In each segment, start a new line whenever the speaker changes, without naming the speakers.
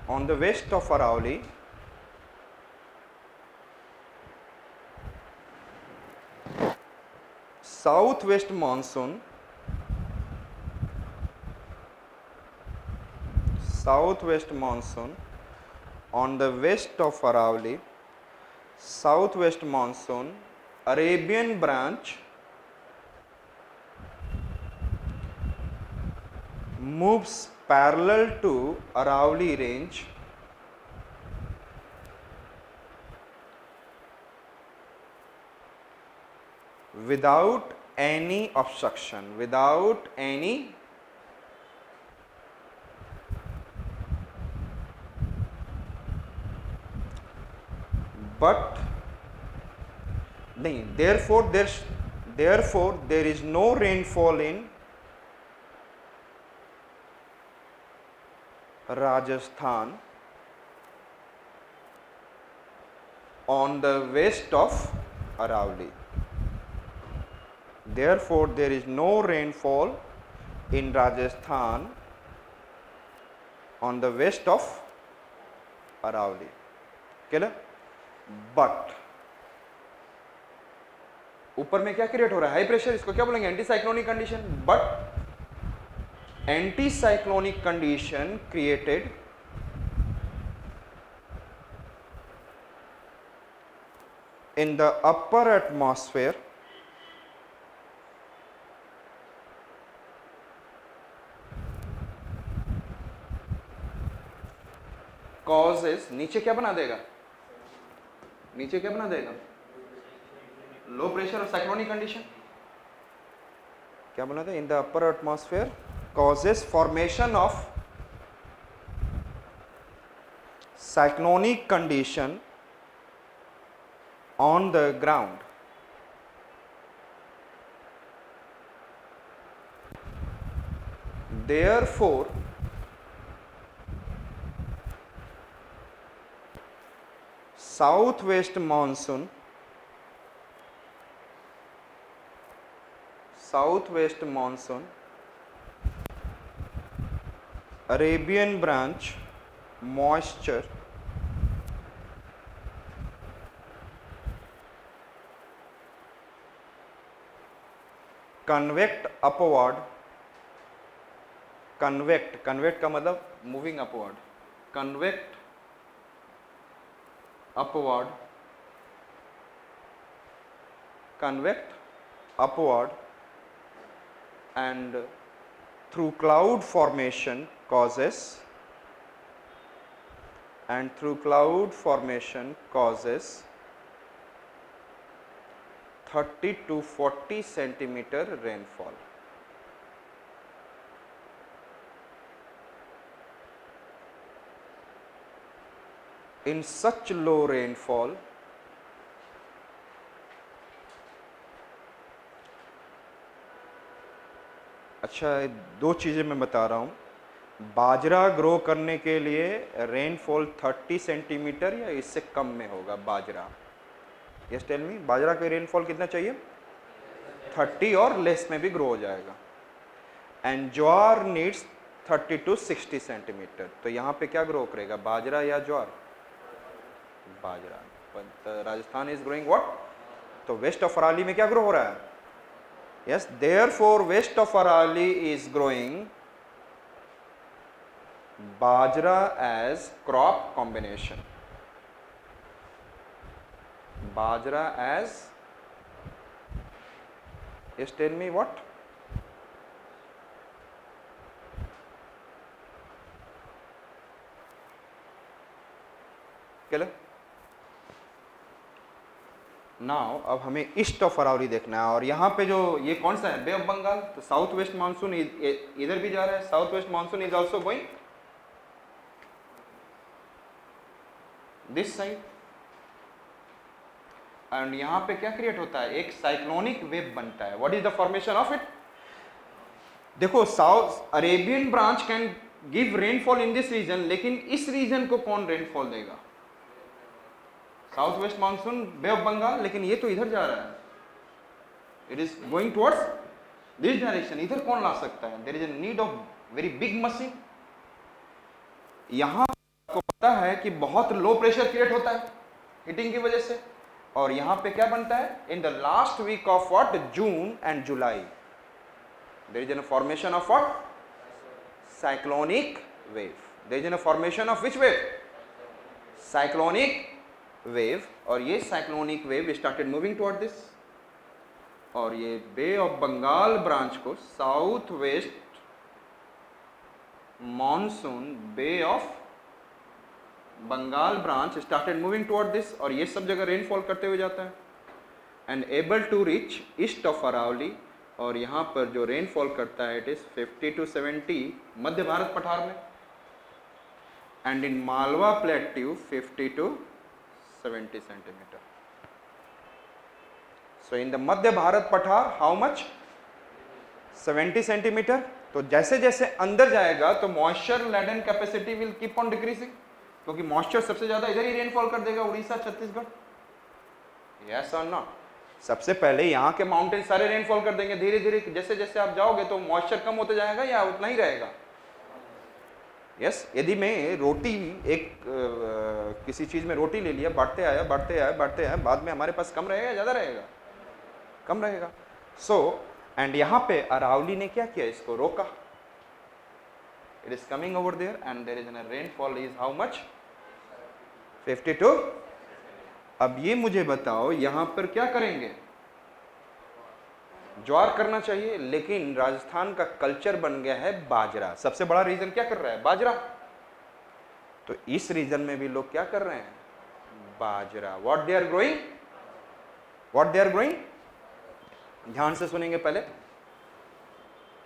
on the west of Aravalli, southwest monsoon on the west of Aravalli, southwest monsoon, Arabian branch moves parallel to Aravalli range without any obstruction, without any but नहीं, therefore there is no rainfall in Rajasthan on the west of Aravalli. Therefore there is no rainfall in Rajasthan on the west of Aravalli. Clear? But ऊपर में क्या create हो रहा है? High pressure. इसको क्या बोलेंगे? Anti cyclonic condition. But anticyclonic condition created in the upper atmosphere causes, नीचे क्या बना देगा? नीचे क्या बना देगा? लो प्रेशर और साइक्लोनिक कंडीशन. क्या बना देगा? In the upper atmosphere causes formation of cyclonic condition on the ground. Therefore southwest monsoon Arabian branch moisture convect upward. convect का मतलब moving upward. convect upward and through cloud formation causes 30 to 40 centimeter rainfall. In such low rainfall, अच्छा दो चीज़ें मैं बता रहा हूँ. बाजरा grow करने के लिए रेनफॉल 30 सेंटीमीटर या इससे कम में होगा. बाजरा, यस टेल मी, बाजरा का रेनफॉल कितना चाहिए? 30 और लेस में भी ग्रो हो जाएगा. And jowar needs 30 to 60 centimetre. तो यहाँ पे क्या ग्रो करेगा? बाजरा या ज्वार? बाजरा. Rajasthan is growing what? तो वेस्ट ऑफ अरावली में क्या ग्रो हो रहा है? Yes, therefore west of Aravalli is growing bajra as crop combination. Bajra as, yes, tell me what? Clear? Now अब हमें ईस्ट ऑफ अरावली देखना है. और यहाँ पे जो ये कौन सा है? बे ऑफ बंगाल. तो साउथ वेस्ट मानसून इधर भी जा रहा है. South west monsoon is also going this side. And यहाँ पे क्या क्रिएट होता है? एक साइक्लोनिक वेव बनता है. What is the formation of it? देखो, south Arabian branch can give rainfall in this region, लेकिन इस रीजन को कौन रेनफॉल देगा? South west monsoon, bay of Bengal. लेकिन ये तो इधर जा रहा है. It is going towards this direction. इधर कौन ला सकता है? There is a need of very big machine. यहां आपको पता है कि बहुत लो प्रेशर क्रिएट होता है हीटिंग की वजह से, और यहां पे क्या बनता है, in the last week of what, June and July, there is an formation of what, cyclonic wave. There is an formation of which wave, cyclonic wave. और ये cyclonic wave started moving toward this, और ये bay of Bengal branch को south west monsoon bay of Bengal branch started moving toward this, और ये सब जगह rainfall करते हुए जाता है and able to reach east of Aravalli. और यहाँ पर जो रेनफॉल करता है इट इज 50 to 70 मध्य भारत पठार में, and in Malwa plateau 50 to 70 centimetre. So in the मध्य भारत पठार हाउ मच, 70 सेंटीमीटर. तो जैसे जैसे अंदर जाएगा तो moisture laden capacity will keep on decreasing, क्योंकि मॉइस्चर सबसे ज्यादा इधर ही रेनफॉल कर देगा, उड़ीसा छत्तीसगढ़. यस और नॉट, सबसे पहले यहाँ के माउंटेन सारे रेनफॉल कर देंगे. धीरे धीरे जैसे जैसे आप जाओगे तो मॉइस्चर कम होते जाएगा या उतना ही रहेगा. यस यदि मैं रोटी एक किसी चीज में रोटी ले लिया, बढ़ते आया बढ़ते आया बढ़ते आया, बाद में हमारे पास कम रहेगा या ज्यादा रहेगा, कम रहेगा. सो एंड यहाँ पे अरावली ने क्या किया, इसको रोका. It is coming over there and there is an rainfall is how much, 52. अब ये मुझे बताओ यहां पर क्या करेंगे, ज्वार करना चाहिए, लेकिन राजस्थान का कल्चर बन गया है बाजरा. सबसे बड़ा रीजन क्या कर रहा है, बाजरा. तो इस रीजन में भी लोग क्या कर रहे हैं, बाजरा. What they are growing, what they are growing, ध्यान से सुनेंगे पहले.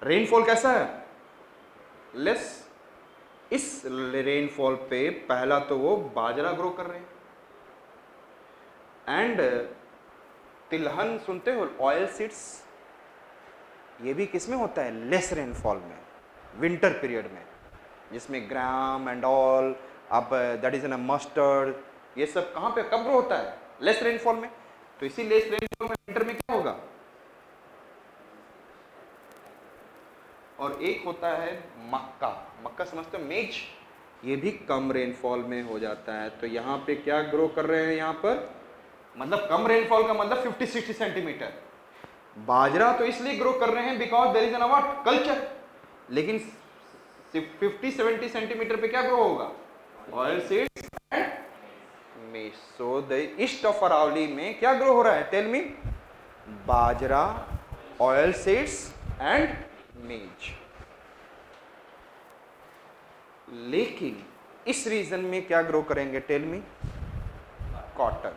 रेनफॉल कैसा है, लेस. इस रेनफॉल पे पहला तो वो बाजरा ग्रो कर रहे हैं, एंड तिलहन सुनते हो, ऑयल सीड्स, ये भी किसमें होता है, लेस रेनफॉल में, विंटर पीरियड में, जिसमें ग्राम एंड ऑल, अब दैट इज एन मस्टर्ड, ये सब कहाँ पे कब ग्रो होता है, लेस रेनफॉल में. तो इसी लेस रेनफॉल में विंटर में क्या होगा. और एक होता है मक्का, मक्का समझते हो, मेज, ये भी कम रेनफॉल में हो जाता है. तो यहाँ पे क्या ग्रो कर रहे हैं, यहाँ पर मतलब कम रेनफॉल का मतलब 50-60 सेंटीमीटर. बाजरा तो इसलिए ग्रो कर रहे हैं because there is an what, culture. लेकिन 50-70 सेंटीमीटर पे क्या ग्रो होगा, oil seeds and maize. So the east of Aravalli में क्या ग्रो हो रहा है, टेल मी, बाजरा, ऑयल सीड्स एंड मेज. लेकिन इस रीजन में क्या ग्रो करेंगे, टेल मी, कॉटन.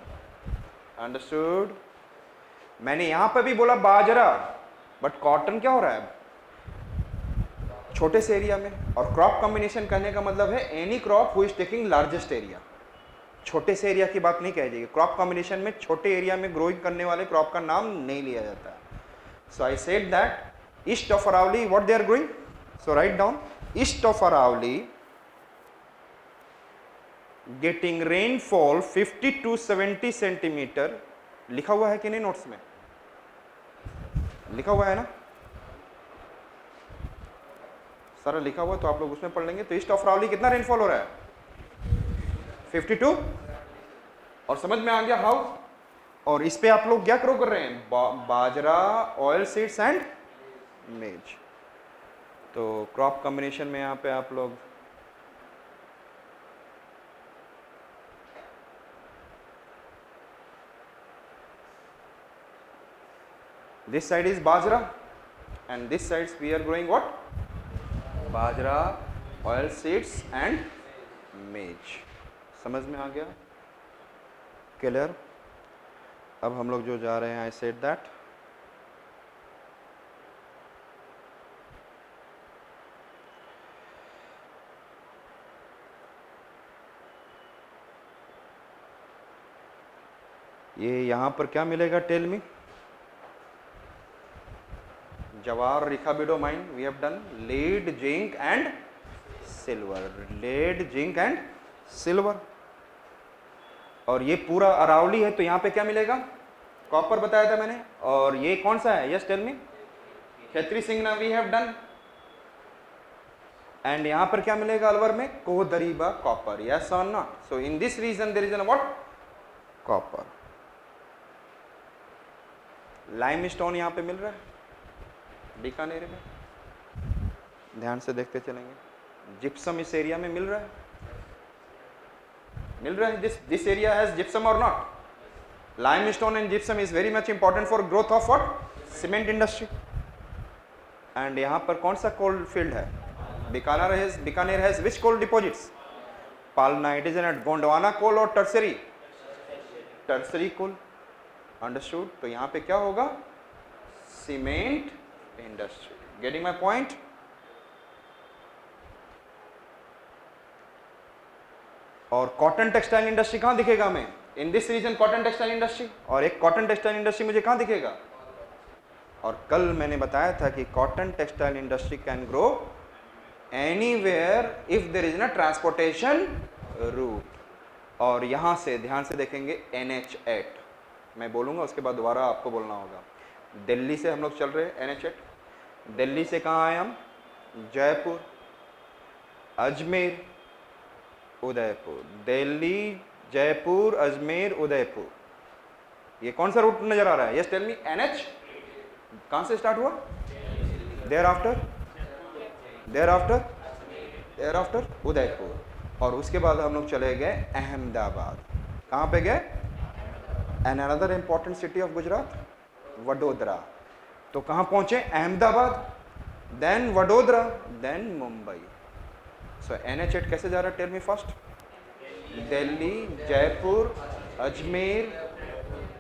अंडरस्टूड. मैंने यहां पर भी बोला बाजरा, बट कॉटन क्या हो रहा है, छोटे से एरिया में. और क्रॉप कॉम्बिनेशन कहने का मतलब है any crop who is taking largest area. छोटे से एरिया की बात नहीं कह जाएगी. क्रॉप कॉम्बिनेशन में छोटे एरिया में ग्रोइंग करने वाले क्रॉप का नाम नहीं लिया जाता है. So I said that east of Aravalli what they are growing. So write down, east of Aravalli getting rainfall 50 to 70 centimetre. लिखा हुआ है कि नहीं नोट्स में, लिखा हुआ है ना, सारा लिखा हुआ, तो आप लोग उसमें पढ़ लेंगे. तो ईस्ट ऑफ अरावली कितना रेनफॉल हो रहा है, 52. और समझ में आ गया हाउ. और इस पे आप लोग क्या ग्रो कर रहे हैं, बाजरा, ऑयल सीड्स एंड मेज. तो क्रॉप कॉम्बिनेशन में यहाँ पे आप लोग this side is bajra and this sides we are growing what, bajra, oil seeds and maize. समझ में आ गया, क्लियर. अब हम लोग जो जा रहे हैं, आई सेड दैट ये यहां पर क्या मिलेगा, tell me, Zawar, Rikhabdev mine we have done, lead, zinc and silver, lead, zinc and silver. और ये पूरा अरावली है तो यहाँ पे क्या मिलेगा, कॉपर बताया था मैंने. और ये कौन सा है, yes tell me, Khetri Singhana we have done. And यहां पर क्या मिलेगा अलवर में? कोदरीबा कॉपर, यस और not? So in this region there is an what? Copper. Limestone यहां पे मिल रहा है बीकानेर में, ध्यान से देखते चलेंगे। जिप्सम इस एरिया में मिल रहा है, मिल रहा है। दिस एरिया हैज जिप्सम और not? limestone and gypsum is very much important for growth of what? Cement industry. And यहाँ पर कौन सा coal field है? Bikaner has which coal deposits? Palna. It is a Gondwana coal or tertiary? Tertiary coal. Understood? तो यहाँ पे क्या होगा? Cement industry. Getting my point? और कॉटन टेक्सटाइल इंडस्ट्री कहाँ दिखेगा हमें? In this region cotton textile industry. और एक कॉटन टेक्सटाइल इंडस्ट्री मुझे कहाँ दिखेगा? और कल मैंने बताया था कि cotton textile industry can grow anywhere if there is ना ट्रांसपोर्टेशन रूट। और यहाँ से ध्यान से देखेंगे NH8, मैं बोलूँगा उसके बाद दोबारा आपको बोलना होगा। दिल्ली से हम लोग चल रहे हैं NH8, दिल्ली से कहाँ आए हम? जयपुर, अजमेर, उदयपुर। दिल्ली, जयपुर, अजमेर, उदयपुर, ये कौन सा रूट नजर आ रहा है? यस टेल मी। NH कहां से स्टार्ट हुआ? Thereafter Udaipur. और उसके बाद हम लोग चले गए अहमदाबाद। कहां पे गए? An another important city of Gujarat, Vadodara. तो कहां पहुंचे? Ahmedabad, then Vadodara, then Mumbai. So NH8 कैसे जा रहा है? Tell me first. Delhi, Jaipur, Ajmer,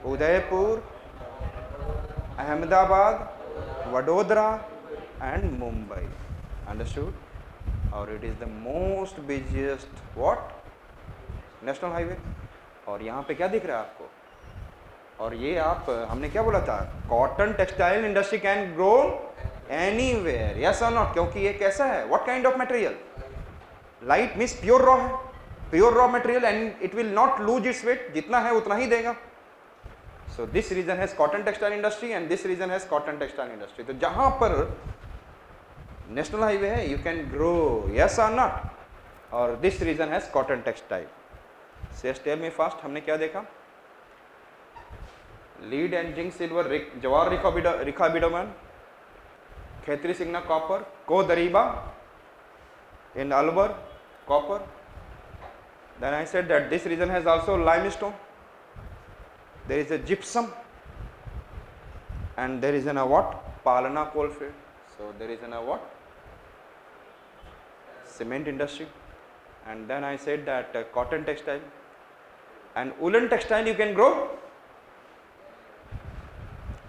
Udaipur, Ahmedabad, Vadodara and Mumbai. Understood? और it is the most busiest what? National highway. और यहाँ पे क्या दिख रहा है आपको? और ये आप, हमने क्या बोला था? Cotton textile industry can grow anywhere, yes और नॉट? क्योंकि ये कैसा है? What kind of material? Light means pure raw है, pure raw material, and it will not lose its weight, जितना है उतना ही देगा। So this region has cotton textile industry and this region has cotton textile industry. तो जहां पर national highway है यू कैन ग्रो, यस और नॉट? और this region has cotton textile. सेस टेल मी फास्ट, हमने क्या देखा? Lead and zinc silver, Zawar Rikhabdev, Khetri Singhana copper, Khodariba in Alwar copper. Then I said that this region has also limestone, there is a gypsum, and there is an what? Palana coal field. So there is an what? Cement industry. And then I said that cotton textile and woolen textile you can grow.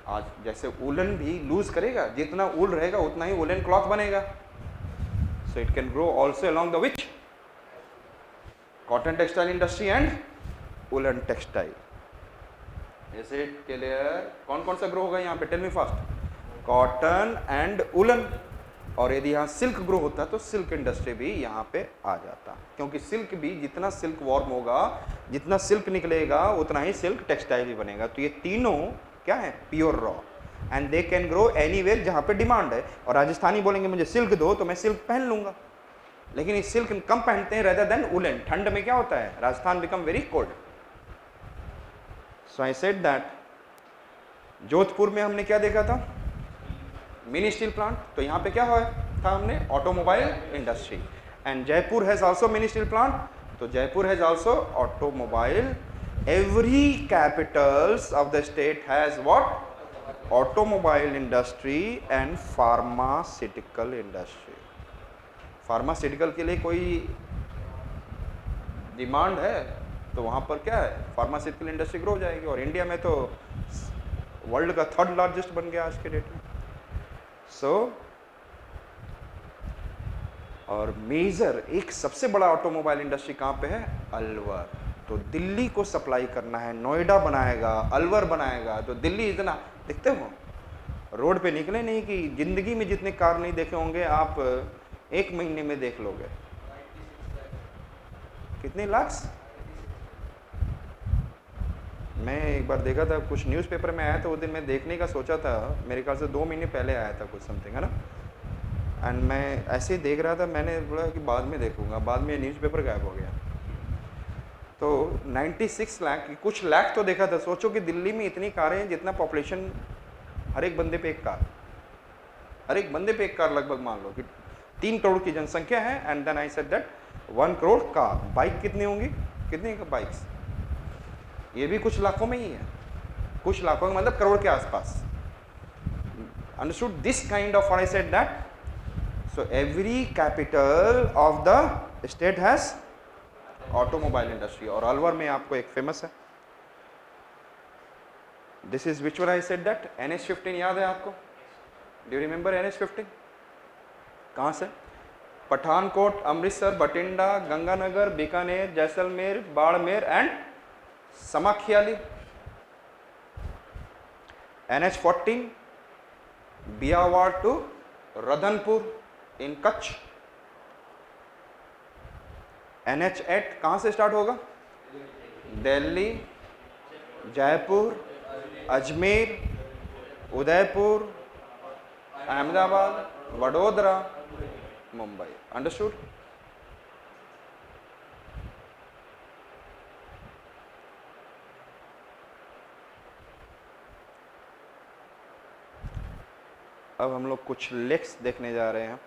आज जैसे woollen भी loose करेगा, जितना वूल रहेगा उतना ही woollen cloth बनेगा। So it can grow also along the which? Cotton textile industry and woolen textile. Is it clear? कौन कौन सा ग्रो होगा यहाँ पे? Tell me fast. Cotton and woollen. और यदि यहाँ सिल्क ग्रो होता तो सिल्क इंडस्ट्री भी यहाँ पे आ जाता, क्योंकि सिल्क भी जितना सिल्क वॉर्म होगा, जितना सिल्क निकलेगा उतना ही सिल्क टेक्सटाइल भी बनेगा। तो ये तीनों क्या है? Pure raw, and they can grow anywhere जहाँ पे डिमांड है। और राजस्थानी बोलेंगे मुझे सिल्क दो तो मैं सिल्क पहन लूँगा, लेकिन ये सिल्क कम पहनते हैं रेदर देन वुलन। ठंड में क्या होता है? Rajasthan become very cold. So I said that Jodhpur में हमने क्या देखा था? Mini steel plant. तो यहाँ पे क्या हुआ था? हमने automobile industry. And Jaipur has also mini steel plant, तो Jaipur has also automobile. Every capitals of the state has what? Automobile industry and pharmaceutical industry. Pharmaceutical के लिए कोई डिमांड है तो वहाँ पर क्या है? फार्मास्यूटिकल इंडस्ट्री ग्रो हो जाएगी। और इंडिया में तो वर्ल्ड का 3rd लार्जेस्ट बन गया आज के डेट में। सो और मेजर एक सबसे बड़ा ऑटोमोबाइल इंडस्ट्री कहाँ पे है? अलवर। तो दिल्ली को सप्लाई करना है, नोएडा बनाएगा, अलवर बनाएगा। तो दिल्ली इतना देखते हो, रोड पे निकले नहीं कि जिंदगी में जितने कार नहीं देखे होंगे आप 1 महीने में देख लोगे। कितने लाख? मैं एक बार देखा था, कुछ न्यूज़पेपर में आया था, उस दिन मैं देखने का सोचा था, मेरे ख्याल से 2 महीने पहले आया था कुछ समथिंग, है ना? एंड मैं ऐसे ही देख रहा था, मैंने बोला कि बाद में देखूंगा, बाद में न्यूज़पेपर गायब हो गया। तो 96 लाख, कुछ लाख तो देखा था। सोचो कि दिल्ली में इतनी कारें हैं जितना पॉपुलेशन, हर एक बंदे पे एक कार, हर एक बंदे पे एक कार लगभग मान लो कि 3 करोड़ की जनसंख्या है। And then I said that 1 crore car. Bike कितनी होंगी, कितनी बाइक्स, ये भी कुछ लाखों में ही है, कुछ लाखों में मतलब करोड़ के आसपास। Understood this kind of, I said that so every capital of the state has automobile industry. और अलवर में आपको एक फेमस है, this is which one I said that NH15 याद है आपको? Do you remember NH15? कहाँ से? Pathankot, Amritsar, Bathinda, Ganganagar, Bikaner, Jaisalmer, Barmer and Samakhiali. NH14 Beawar to Ratanpur in Kutch. NH8 कहाँ से स्टार्ट होगा? दिल्ली, जयपुर, अजमेर, उदयपुर, अहमदाबाद, वडोदरा, मुंबई। अंडरस्टूड? अब हम लोग कुछ लेक्स देखने जा रहे हैं।